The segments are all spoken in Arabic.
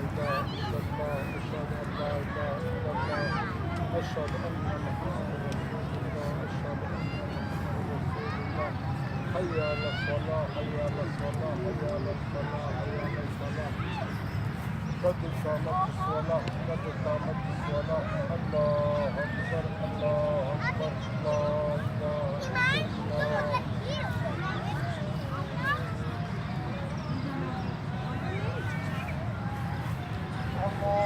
إله إلا الله أشهد أن لا إله إلا الله أشهد أن محمدا رسول الله حي على الصلاة حي على الصلاة حي على الصلاة حي على الصلاة قد قامت الصلاة قد قامت الصلاة الله أكبر الله أكبر لا إله إلا الله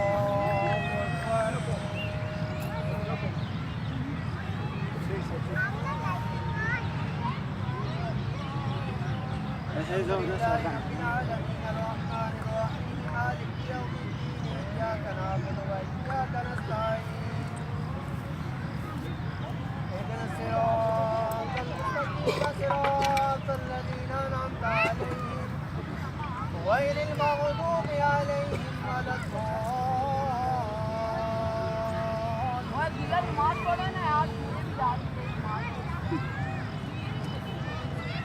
صراط الذين أنعمت عليهم غير المغضوب عليهم ولا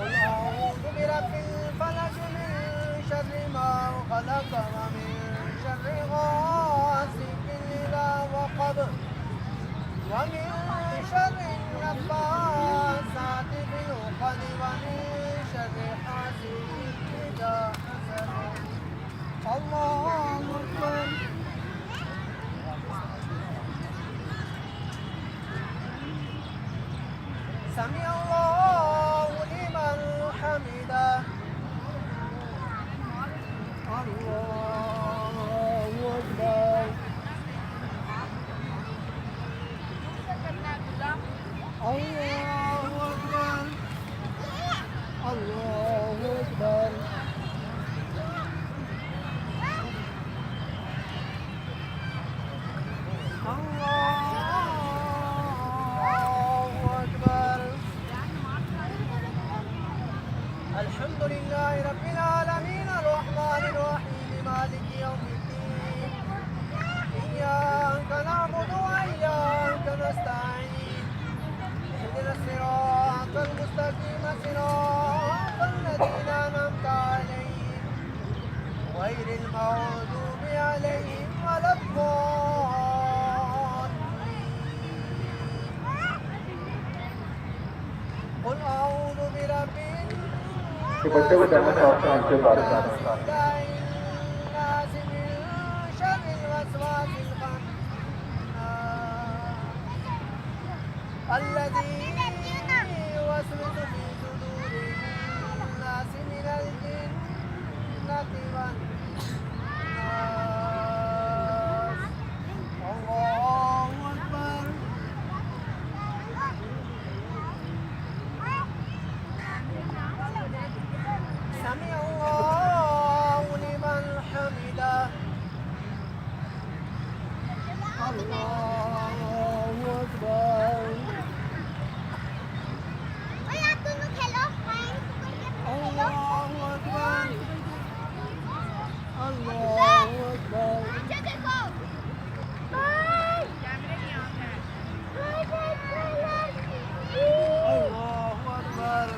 قل أعوذ برب الفلق من شر ما خلق ومن شر غاسق إذا وقب ومن شر النفاثات في العقد ومن شر حاسد إذا حسد الله أكبر سمع الله لمن حمده الله أكبر الله أكبر الله أكبر الله أكبر الحمد لله رب العالمين الرحمن الرحيم مالك يوم الدين إياك نعبد وإياك نستعين اهدنا الصراط المستقيم صراط الذين أنعمت عليهم غير المغضوب عليهم ولا الضالين قل أعوذ برب الناس من شر الوسواس الخناس الذي يوسوس في صدور الناس من الجنة والناس الله أكبر سمع الله لمن حمده الله أكبر الله أكبر الله أكبر الله أكبر